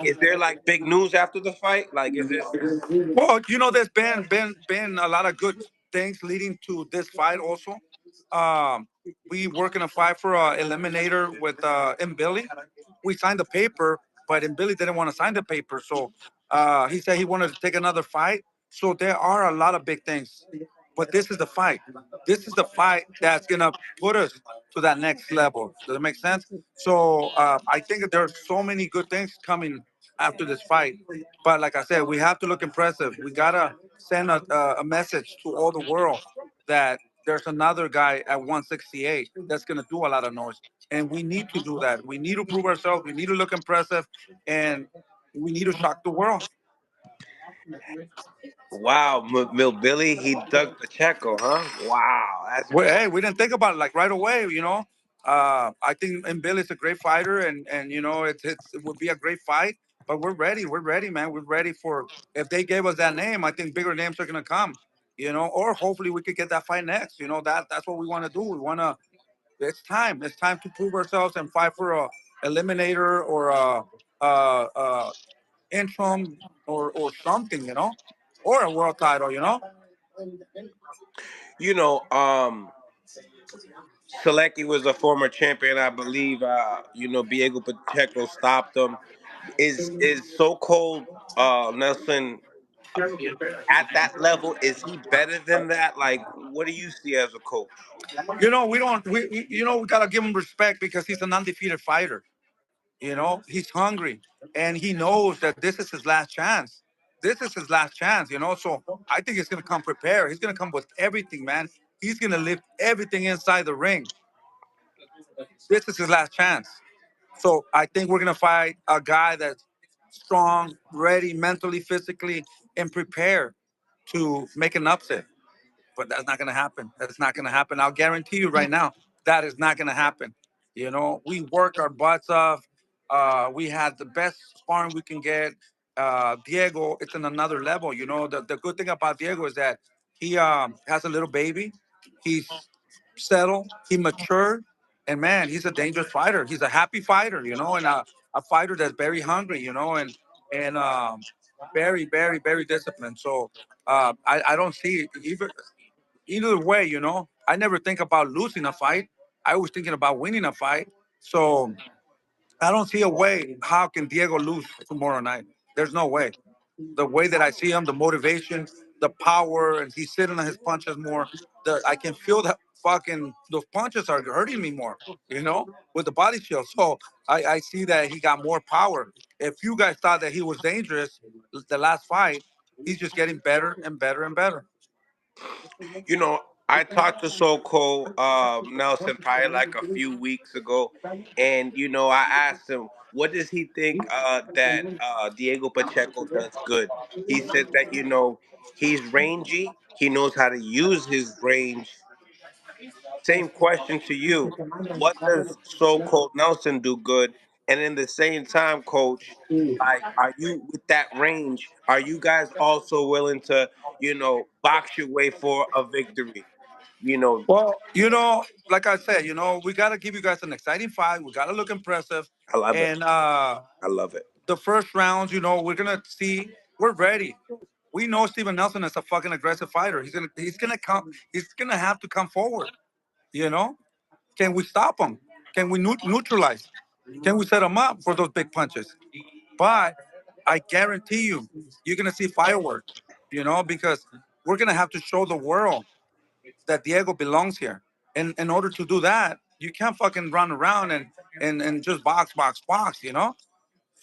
Is there like big news after the fight? Like, is this? Well, there's been a lot of good things leading to this fight. Also, um, we working a fight for eliminator with M Billy. We signed the paper, but M Billy didn't want to sign the paper, so he said he wanted to take another fight. So there are a lot of big things, but this is the fight. This is the fight that's gonna put us to that next level. Does it make sense? So I think that there's so many good things coming after this fight. But like I said, we have to look impressive. We gotta send a message to all the world that there's another guy at 168 that's gonna do a lot of noise, and we need to do that. We need to prove ourselves. We need to look impressive, and we need to shock the world. Wow, Mill Billy, he dug Pacheco, huh? Wow, that's Hey, we didn't think about it like right away. I think Billy's a great fighter, and it would be a great fight. But we're ready. We're ready, man. We're ready for if they gave us that name. I think bigger names are gonna come. Or hopefully we could get that fight next. That's what we want to do. We want to. It's time. It's time to prove ourselves and fight for a eliminator or a interim or something. Or a world title. you know. Selecki was a former champion, I believe. Diego Pacheco stopped him. Is so cold Nelson at that level? Is he better than that? Like, what do you see as a coach? We don't. We gotta give him respect because he's an undefeated fighter. He's hungry and he knows that this is his last chance. This is his last chance. So I think he's gonna come prepared. He's gonna come with everything, man. He's gonna lift everything inside the ring. This is his last chance. So I think we're gonna fight a guy that's strong, ready, mentally, physically, and prepared to make an upset. But that's not going to happen. That's not going to happen. I'll guarantee you right now that is not going to happen. We worked our butts off. We had the best sparring we can get. Diego, it's in another level. The good thing about Diego is that he has a little baby. He's settled. He matured, and man, he's a dangerous fighter. He's a happy fighter, and a fighter that's very hungry, and very, very, very disciplined. So I don't see even either way, I never think about losing a fight. I was thinking about winning a fight. So I don't see a way how can Diego lose tomorrow night. There's no way. The way that I see him, the motivation, the power, and he's sitting on his punches more. I can feel that fucking those punches are hurting me more, with the body shield. So I see that he got more power. If you guys thought that he was dangerous the last fight, he's just getting better and better and better. You know, I talked to Soko Nelson probably like a few weeks ago, and I asked him what does he think that Diego Pacheco does good. He said that he's rangy. He knows how to use his range. Same question to you. What does so-called Nelson do good? And in the same time, coach, like, are you with that range? Are you guys also willing to, box your way for a victory? You know, Well, like I said, we got to give you guys an exciting fight. We got to look impressive. I love it. And I love it. the first rounds, we're gonna see. We're ready. We know Steven Nelson is a fucking aggressive fighter. He's gonna come. He's gonna have to come forward. You know, can we stop him? Can we neutralize? Can we set him up for those big punches? But I guarantee you, you're gonna see fireworks. Because we're gonna have to show the world that Diego belongs here. And in order to do that, you can't fucking run around and just box, box, box.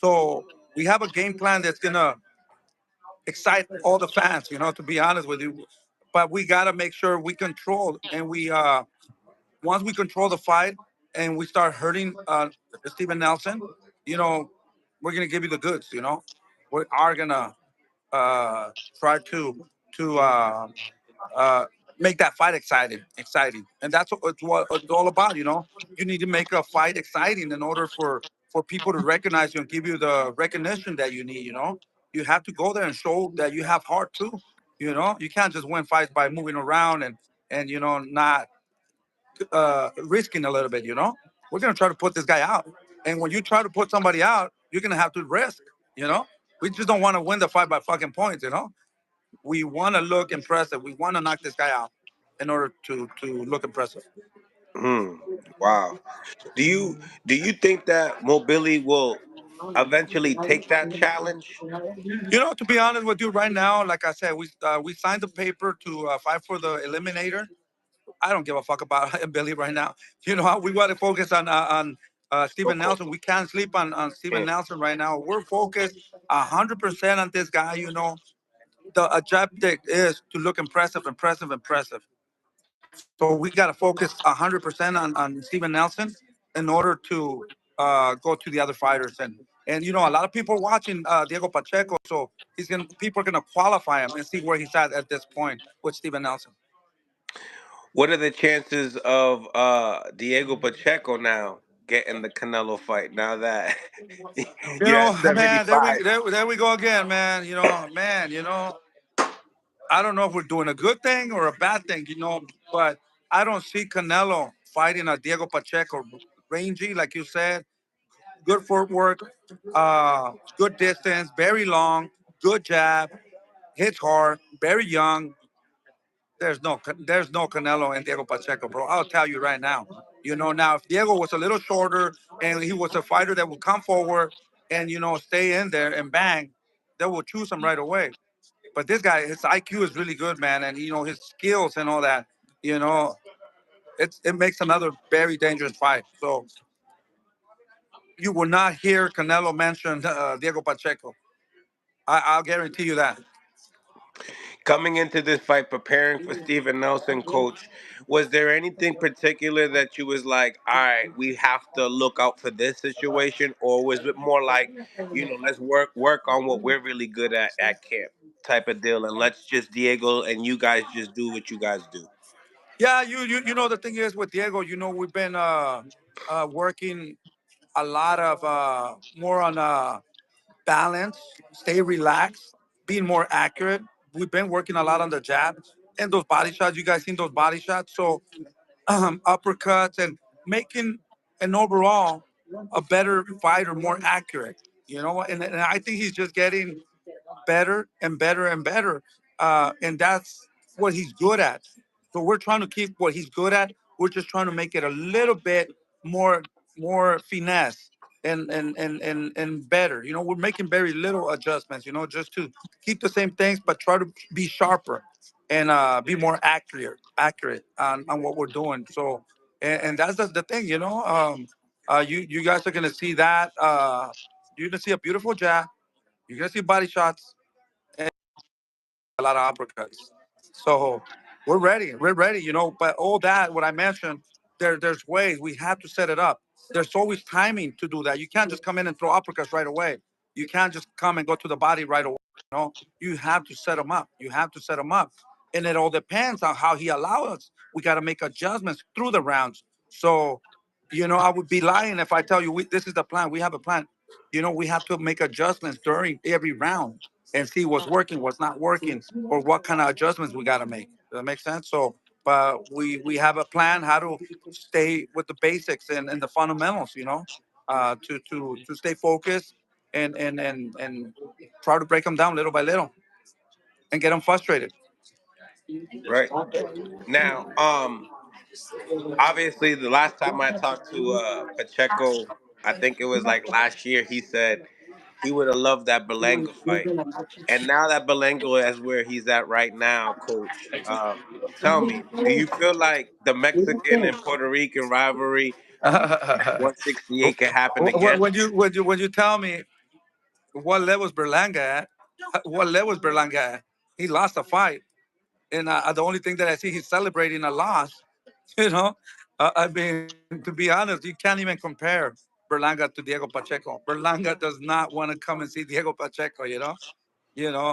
So we have a game plan that's gonna excite all the fans, to be honest with you. But we gotta make sure we control and we once we control the fight and we start hurting Steven Nelson, you know, we're gonna give you the goods, We are gonna uh try to uh, make that fight exciting, and that's what it's all about. You need to make a fight exciting in order for people to recognize you and give you the recognition that you need. You have to go there and show that you have heart too. You can't just win fights by moving around and not risking a little bit. We're gonna try to put this guy out, and when you try to put somebody out, you're gonna have to risk. You know, we just don't want to win the fight by fucking points. You know, we want to look impressive. We want to knock this guy out in order to look impressive. Hmm. Wow. Do you think that Mobility will eventually take that challenge? You know, to be honest with you, right now, like I said, we signed the paper to fight for the eliminator. I don't give a fuck about Billy right now. You know, we got to focus on Steven Soko. Nelson. We can't sleep on Steven Yeah. Nelson right now. We're focused 100% on this guy. You know, the objective is to look impressive, impressive, impressive. So we got to focus 100% on Steven Nelson in order to go to the other fighters. And you know, a lot of people are watching Diego Pacheco, so people are gonna qualify him and see where he's at this point with Steven Nelson. What are the chances of Diego Pacheco now getting the Canelo fight now that You you're know, at man, 75? there we go again, man. You know, man, you know, I don't know if we're doing a good thing or a bad thing, you know, but I don't see Canelo fighting a Diego Pacheco, rangy, like you said, good footwork, good distance, very long, good jab, hits hard, very young. There's no Canelo and Diego Pacheco, bro. I'll tell you right now. You know, now if Diego was a little shorter and he was a fighter that would come forward and stay in there and bang, they will choose him right away. But this guy, his IQ is really good, man, and his skills and all that. You know, it makes another very dangerous fight. So you will not hear Canelo mention Diego Pacheco. I'll guarantee you that. Coming into this fight, preparing for Steven Nelson, coach, was there anything particular that you was like, all right, we have to look out for this situation, or was it more like, let's work on what we're really good at camp type of deal, and let's just Diego and you guys just do what you guys do. Yeah, you know the thing is with Diego, we've been working a lot of more on balance, stay relaxed, being more accurate. We've been working a lot on the jab and those body shots. You guys seen those body shots? So uppercuts and making an overall a better fighter, more accurate. And I think he's just getting better and better and better, and that's what he's good at. So we're trying to keep what he's good at. We're just trying to make it a little bit more more finesse and better. We're making very little adjustments. Just to keep the same things, but try to be sharper and be more accurate on what we're doing. So and that's the thing. You guys are gonna see that. You're gonna see a beautiful jab. You're gonna see body shots a lot of uppercuts. So we're ready. We're ready. But all that what I mentioned, there's ways we have to set it up. There's always timing to do that. You can't just come in and throw uppercuts right away. You can't just come and go to the body right away. You have to set them up. You have to set them up, and it all depends on how he allows us. We got to make adjustments through the rounds. So, I would be lying if I tell you this is the plan. We have a plan. We have to make adjustments during every round and see what's working, what's not working, or what kind of adjustments we got to make. Does that make sense? So, but we have a plan how to stay with the basics and the fundamentals. To stay focused and try to break them down little by little and get them frustrated. Right now, obviously, the last time I talked to Pacheco, I think it was like last year, he said he would have loved that Berlanga fight. And now that Berlanga is where he's at right now, coach, tell me, do you feel like the Mexican and Puerto Rican rivalry at 168 can happen again? When you tell me what level is Berlanga at, what level is Berlanga at? He lost a fight, and the only thing that I see he's celebrating a loss. You know, I mean, to be honest, you can't even compare Berlanga to Diego Pacheco. Berlanga does not want to come and see Diego Pacheco.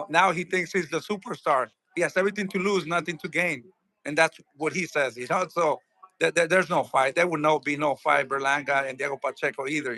Now he thinks he's the superstar. He has everything to lose, nothing to gain, and that's what he says. So there's no fight. There would be no fight Berlanga and Diego Pacheco either.